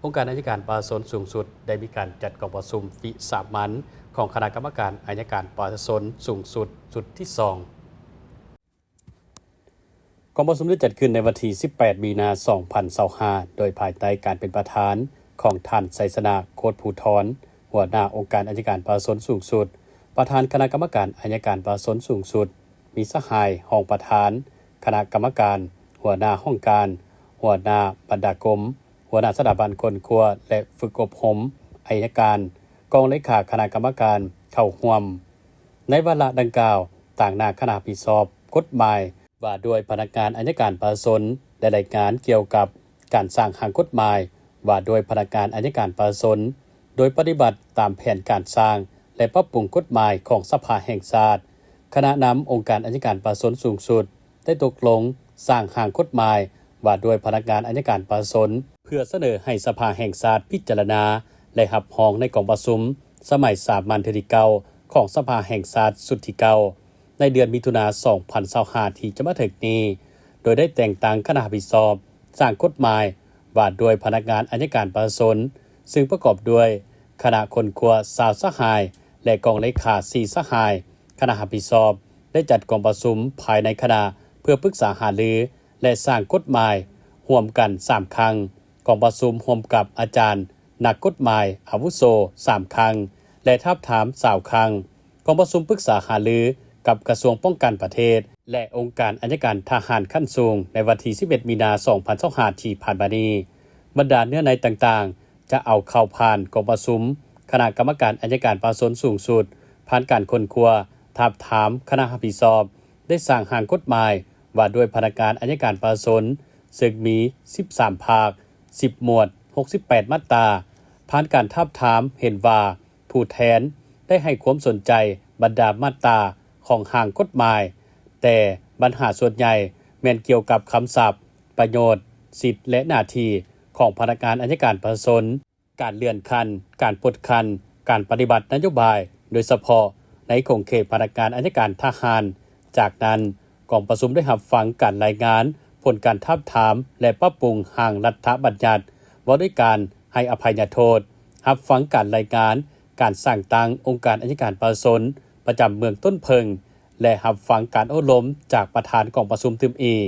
องค์การอัยการปราศนสูงสุดได้มีการจัดกองประชุมวิสามัญของคณะกรรมการอัยการปราศนสูงสุดสุดที่2กองประชุมได้จัดขึ้นในวันที่18 มีนาคม 2025โดยภายใต้การเป็นประธานของท่านไสสนาโคตรภูธรหัวหน้าองค์การอัยการปราศนสูงสุดประธานคณะกรรมการอัยการปราศนสูงสุดมีสหายห้องประธานคณะกรรมการหัวหน้าห้องการหัวหน้าบรรณาธิการหัวหน้าสถาบันคนครัวและฝึกอบรมอัยการกองเลขาคณะกรรมการเข้าร่วมในวาระดังกล่าวต่างหน้าคณะรับผิดชอบกฎหมายว่าด้วยพนักงานอัยการปราศนได้รายงานเกี่ยวกับการสร้างร่างกฎหมายว่าด้วยพนักงานอัยการปราศนโดยปฏิบัติตามแผนการสร้างและปรับปรุงกฎหมายของสภาแห่งชาติคณะนำองค์การอัยการปราศนสูงสุดได้ตกลงสร้างร่างกฎหมายว่าด้วยพนักงานอัยการปราศนเพื่อเสนอให้สภาแห่งชาติพิจารณาและรับรองในกองประชุมสมัยสามัญที่9ของสภาแห่งชาติสุดที่9ในเดือนมิถุนายน 2025ที่จะมาถึงนี้โดยได้แต่งตั้งคณะรับผิดชอบสร้างกฎหมายว่าด้วยพนักงานอัยการปราศนซึ่งประกอบด้วยคณะคนครัว20สหายและกองเลขา4สหายคณะรับผิดชอบได้จัดกองประชุมภายในคณะเพื่อปรึกษาหารือและสร้างกฎหมายร่วมกัน3ครั้งกองประชุมร่วมกับอาจารย์นักกฎหมายอาวุโส3ครั้งและทาบถาม20ครั้งกองประชุมปรึกษาหารือกับกระทรวงป้องกันประเทศและองค์การอัยการทหารขั้นสูงในวันที่11 มีนาคม 2025ที่ผ่านมานี้บรรดาเนื้อในต่างๆจะเอาเข้าผ่านกองประชุมคณะกรรมการอัยการปราศนสูงสุดผ่านการค้นคว้าทาบถามคณะรับผิดชอบได้สร้างร่างกฎหมายว่าด้วยพนักงานอัยการปราศนซึ่งมี13ภาค10หมวด68มาตราผ่านการทาบถามเห็นว่าผู้แทนได้ให้ความสนใจบรรดามาตราของร่างกฎหมายแต่ปัญหาส่วนใหญ่แม่นเกี่ยวกับคำศัพท์ประโยชน์สิทธิและหน้าที่ของพนักงานอัยการปราศนการเลื่อนขั้นการปลดขั้นการปฏิบัตินโยบายโดยเฉพาะในขงเขตพนักงานอัยการทหารจากนั้นกองประชุมได้รับฟังการรายงานผลการทาบถามและปรับปรุงร่างรัฐบัญญัติว่าด้วยการให้อภัยโทษรับฟังการรายงานการสร้างตั้งองค์การอัยการปราศนประจำเมืองต้นเพิงและรับฟังการอบรมจากประธานกองประชุมตึมอีก